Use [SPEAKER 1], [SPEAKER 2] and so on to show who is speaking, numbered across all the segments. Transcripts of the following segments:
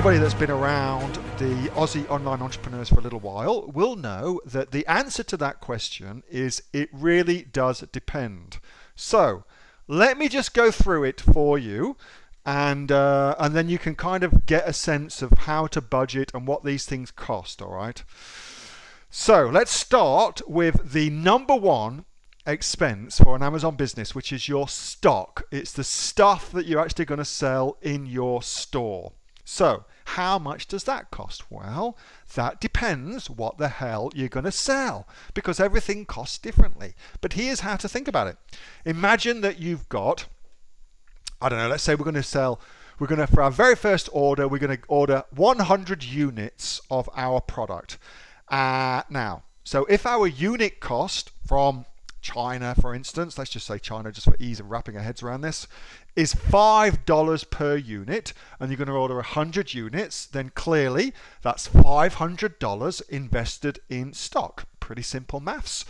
[SPEAKER 1] Anybody that's been around the Aussie online entrepreneurs for a little while will know that the answer to that question is it really does depend. So let me just go through it for you, and then you can kind of get a sense of how to budget and what these things cost, all right? So let's start with the number one expense for an Amazon business, which is your stock. It's the stuff that you're actually going to sell in your store. So how much does that cost? Well, that depends what the hell you're going to sell, because everything costs differently. But here's how to think about it. Imagine that you've got, I don't know, let's say for our very first order, we're going to order 100 units of our product. Now, so if our unit cost from China, for instance, let's just say China just for ease of wrapping our heads around this, is $5 per unit, and you're going to order 100 units, then clearly that's $500 invested in stock. Pretty simple maths.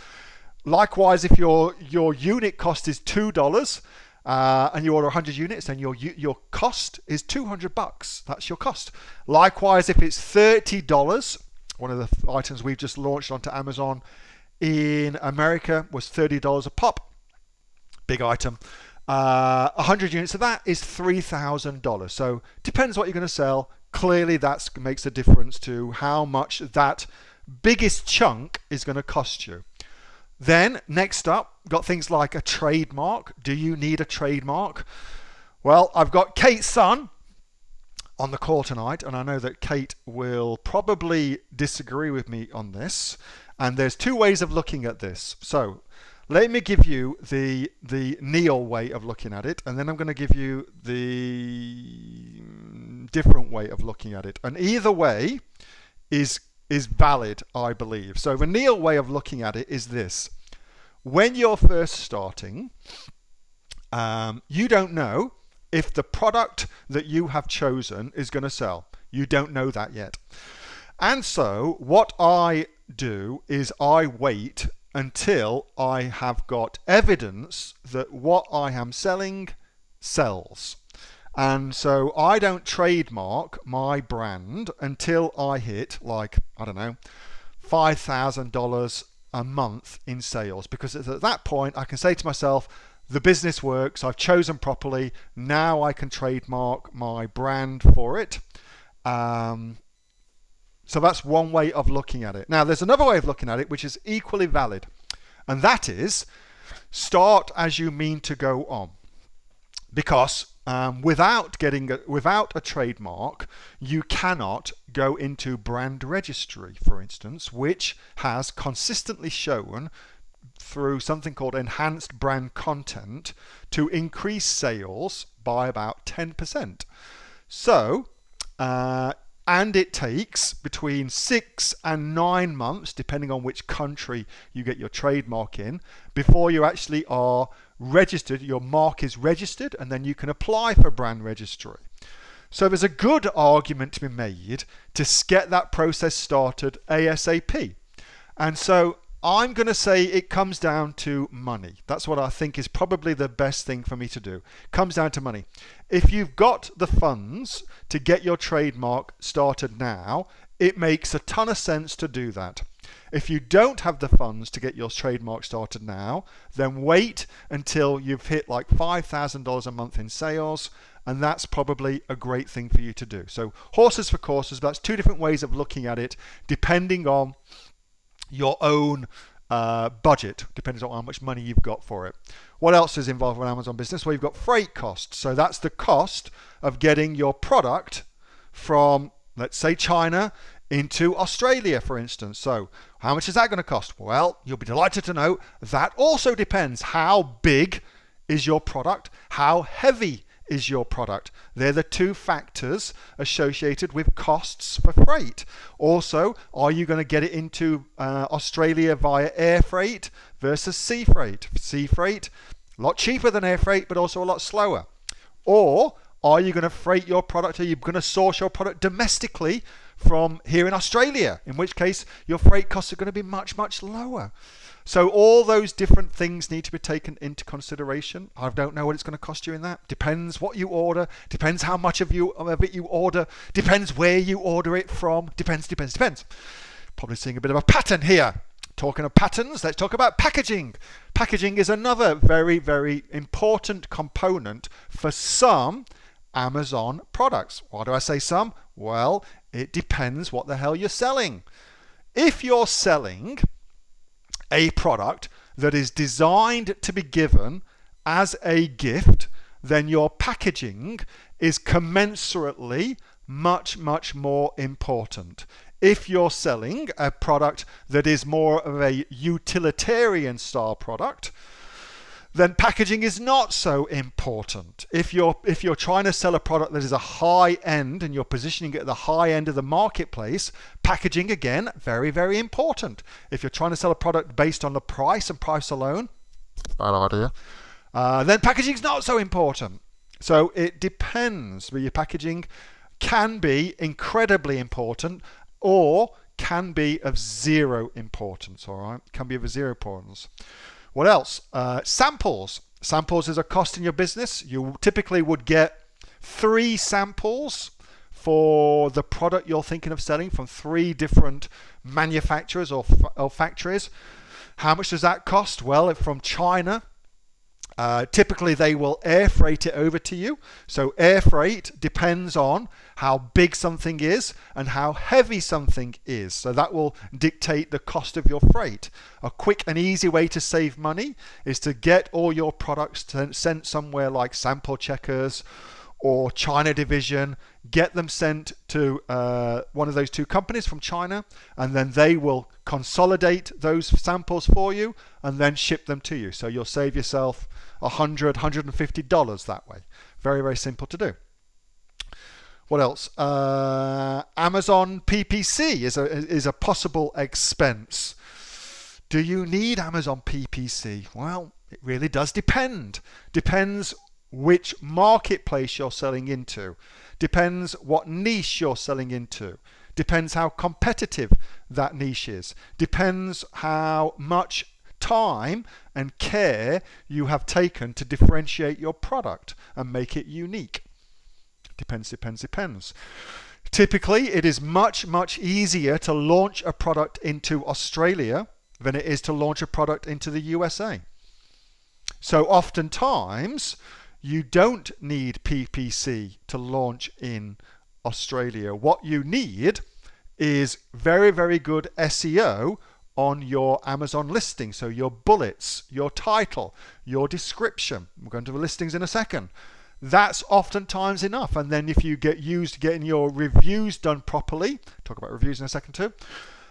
[SPEAKER 1] Likewise, if your unit cost is $2 and you order 100 units, then your cost is $200. That's your cost. Likewise, if it's $30, one of the items we've just launched onto Amazon in America was $30 a pop. Big item. 100 units of that is $3,000. So depends what you're going to sell. Clearly that makes a difference to how much that biggest chunk is going to cost you. Then next up, got things like a trademark. Do you need a trademark? Well, I've got Kate's son on the call tonight, and I know that Kate will probably disagree with me on this. And there's two ways of looking at this. So let me give you the Neil way of looking at it, and then I'm going to give you the different way of looking at it. And either way is valid, I believe. So the Neil way of looking at it is this. When you're first starting, you don't know if the product that you have chosen is going to sell. You don't know that yet. And so what I do is I wait until I have got evidence that what I am selling sells. And so I don't trademark my brand until I hit, like, I don't know, $5,000 a month in sales, because at that point I can say to myself, the business works, I've chosen properly, now I can trademark my brand for it. So that's one way of looking at it. Now there's another way of looking at it which is equally valid, and that is start as you mean to go on. Because without a trademark, you cannot go into brand registry, for instance, which has consistently shown through something called enhanced brand content to increase sales by about 10%. So, and it takes between 6 and 9 months, depending on which country you get your trademark in, before you actually are registered, your mark is registered, and then you can apply for brand registry. So there's a good argument to be made to get that process started ASAP. And so I'm going to say it comes down to money. That's what I think is probably the best thing for me to do. Comes down to money. If you've got the funds to get your trademark started now, it makes a ton of sense to do that. If you don't have the funds to get your trademark started now, then wait until you've hit like $5,000 a month in sales, and that's probably a great thing for you to do. So horses for courses, that's two different ways of looking at it, depending on your own budget, depends on how much money you've got for it. What else is involved with Amazon business? Well, you've got freight costs. So that's the cost of getting your product from, let's say, China into Australia, for instance. So how much is that going to cost? Well, you'll be delighted to know that also depends. How big is your product? How heavy is your product? They're the two factors associated with costs for freight. Also, are you going to get it into Australia via air freight versus sea freight? Sea freight, a lot cheaper than air freight, but also a lot slower. Or are you going to freight your product? Are you going to source your product domestically from here in Australia, in which case your freight costs are going to be much, much lower. So all those different things need to be taken into consideration. I don't know what it's going to cost you in that. Depends what you order. Depends how much of it you order. Depends where you order it from. Depends. Probably seeing a bit of a pattern here. Talking of patterns, let's talk about packaging. Packaging is another very, very important component for some Amazon products. Why do I say some? Well, it depends what the hell you're selling. If you're selling a product that is designed to be given as a gift, then your packaging is commensurately much, much more important. If you're selling a product that is more of a utilitarian style product, then packaging is not so important. If you're trying to sell a product that is a high end and you're positioning it at the high end of the marketplace, packaging again, very, very important. If you're trying to sell a product based on the price and price alone, bad idea, then packaging is not so important. So it depends. Your packaging can be incredibly important or can be of zero importance, all right? Can be of zero importance. What else? Samples. Samples is a cost in your business. You typically would get 3 samples for the product you're thinking of selling from 3 different manufacturers or factories. How much does that cost? Well, from China, typically they will air freight it over to you. So air freight depends on how big something is and how heavy something is. So that will dictate the cost of your freight. A quick and easy way to save money is to get all your products sent somewhere like Sample Checkers or China Division. Get them sent to one of those 2 companies from China, and then they will consolidate those samples for you and then ship them to you. So you'll save yourself $100, $150 that way. Very, very simple to do. What else? Amazon PPC is a possible expense. Do you need Amazon PPC? Well, it really does depend. Depends which marketplace you're selling into. Depends what niche you're selling into. Depends how competitive that niche is. Depends how much time and care you have taken to differentiate your product and make it unique. Depends. Typically, it is much, much easier to launch a product into Australia than it is to launch a product into the USA. So oftentimes, you don't need PPC to launch in Australia. What you need is very, very good SEO on your Amazon listing. So your bullets, your title, your description. We're going to the listings in a second. That's oftentimes enough. And then if you get used to getting your reviews done properly, talk about reviews in a second too,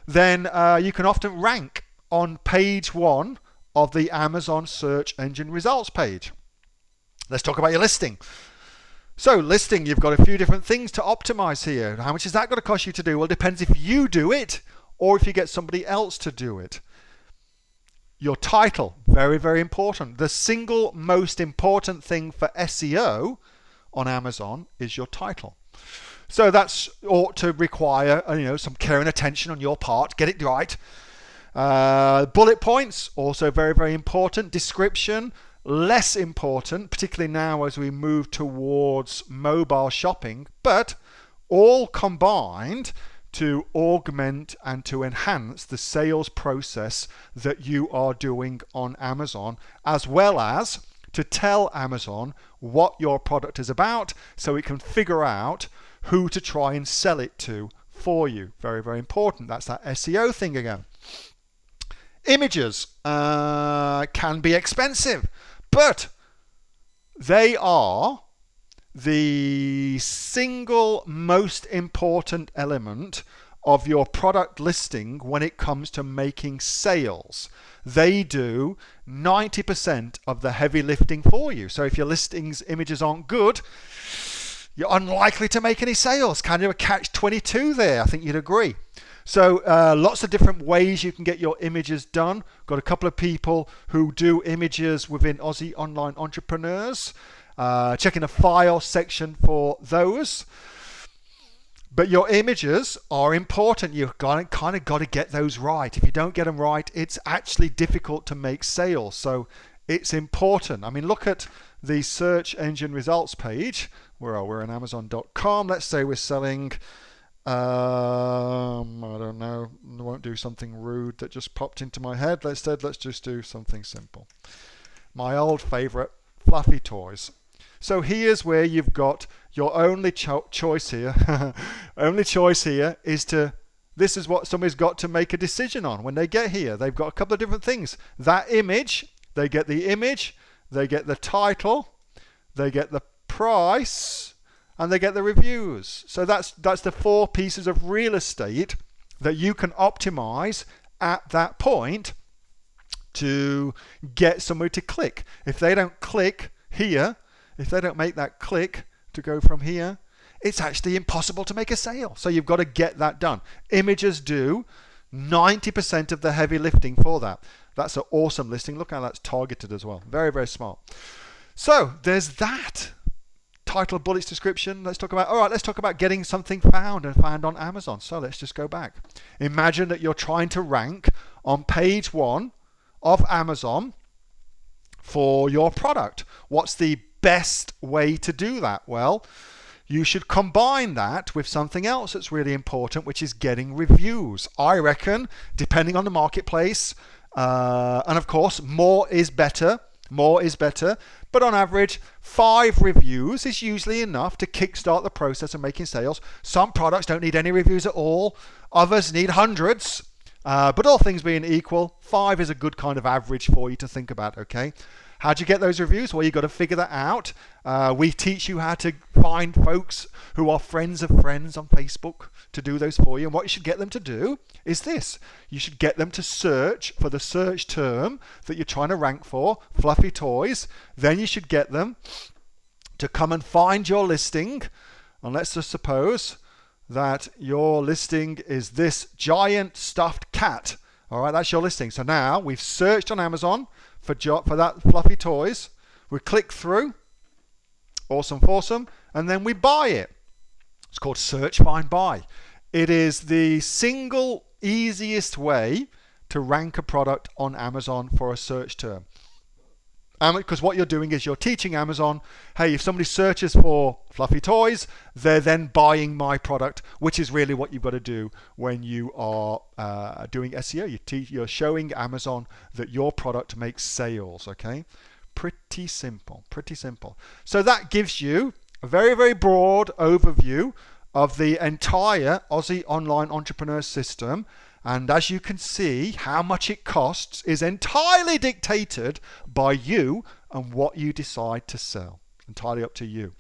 [SPEAKER 1] then you can often rank on page 1 of the Amazon search engine results page. Let's talk about your listing. So listing, you've got a few different things to optimize here. How much is that going to cost you to do? Well, it depends if you do it or if you get somebody else to do it. Your title, very, very important. The single most important thing for SEO on Amazon is your title. So that ought to require some care and attention on your part. Get it right. Bullet points, also very, very important. Description, less important, particularly now as we move towards mobile shopping, but all combined to augment and to enhance the sales process that you are doing on Amazon, as well as to tell Amazon what your product is about so it can figure out who to try and sell it to for you. Very, very important. That's that SEO thing again. Images can be expensive, but they are the single most important element of your product listing when it comes to making sales. They do 90% of the heavy lifting for you. So if your listings images aren't good, you're unlikely to make any sales. Kind of a catch-22 there, I think you'd agree. So lots of different ways you can get your images done. Got a couple of people who do images within Aussie Online Entrepreneurs. Checking the file section for those. But your images are important. You've kind of got to get those right. If you don't get them right, it's actually difficult to make sales. So it's important. I mean, look at the search engine results page. Where are we? We're on Amazon.com. Let's say we're selling, I don't know, I won't do something rude that just popped into my head. Let's just do something simple. My old favorite, fluffy toys. So here's where you've got your only choice here. Only choice here is this is what somebody's got to make a decision on. When they get here, they've got a couple of different things. That image, they get the image, they get the title, they get the price, and they get the reviews. So that's the 4 pieces of real estate that you can optimize at that point to get somebody to click. If they don't click here, if they don't make that click to go from here, it's actually impossible to make a sale. So you've got to get that done. Images do 90% of the heavy lifting for that. That's an awesome listing. Look how that's targeted as well. Very, very smart. So there's that. Title, bullets, description. Let's talk about getting something found on Amazon. So let's just go back. Imagine that you're trying to rank on page 1 of Amazon for your product. What's the best way to do that? Well, you should combine that with something else that's really important, which is getting reviews. I reckon, depending on the marketplace, and of course, more is better. But on average, 5 reviews is usually enough to kickstart the process of making sales. Some products don't need any reviews at all. Others need hundreds. But all things being equal, 5 is a good kind of average for you to think about, okay? How do you get those reviews? Well, you've got to figure that out. We teach you how to find folks who are friends of friends on Facebook to do those for you. And what you should get them to do is this. You should get them to search for the search term that you're trying to rank for, fluffy toys. Then you should get them to come and find your listing. And let's just suppose that your listing is this giant stuffed cat. All right, that's your listing. So now we've searched on Amazon for that fluffy toys. We click through, awesome foursome, and then we buy it. It's called search, find, buy. It is the single easiest way to rank a product on Amazon for a search term. Because what you're doing is you're teaching Amazon, hey, if somebody searches for fluffy toys, they're then buying my product, which is really what you've got to do when you are doing SEO. You're showing Amazon that your product makes sales, okay? Pretty simple. So that gives you a very, very broad overview of the entire Aussie online entrepreneur system. And as you can see, how much it costs is entirely dictated by you and what you decide to sell. Entirely up to you.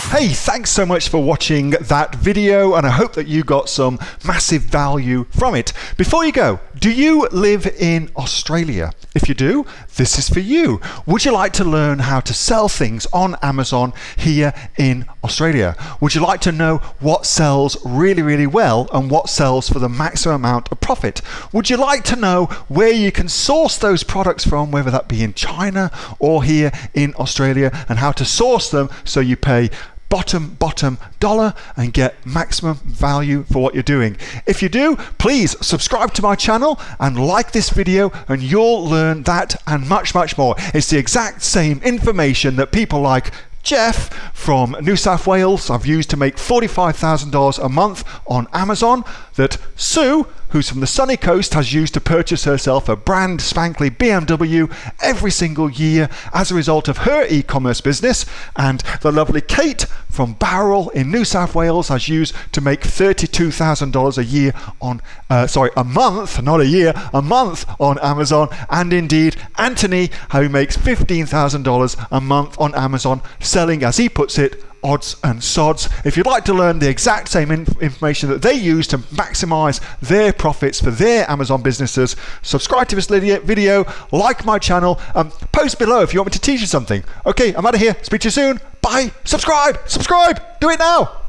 [SPEAKER 1] Hey, thanks so much for watching that video, and I hope that you got some massive value from it. Before you go, do you live in Australia? If you do, this is for you. Would you like to learn how to sell things on Amazon here in Australia? Would you like to know what sells really, really well and what sells for the maximum amount of profit? Would you like to know where you can source those products from, whether that be in China or here in Australia, and how to source them so you pay bottom dollar and get maximum value for what you're doing? If you do, please subscribe to my channel and like this video, and you'll learn that and much more. It's the exact same information that people like Jeff from New South Wales I've used to make $45,000 a month on Amazon, that Sue, who's from the sunny coast, has used to purchase herself a brand spankly BMW every single year as a result of her e-commerce business, and the lovely Kate from Bowral in New South Wales has used to make $32,000 a year on, a month, not a year, a month on Amazon, and indeed Anthony, who makes $15,000 a month on Amazon, selling, as he puts it, odds and sods. If you'd like to learn the exact same information that they use to maximize their profits for their Amazon businesses, subscribe to this video, like my channel, post below if you want me to teach you something. Okay, I'm out of here. Speak to you soon. Bye. Subscribe. Do it now.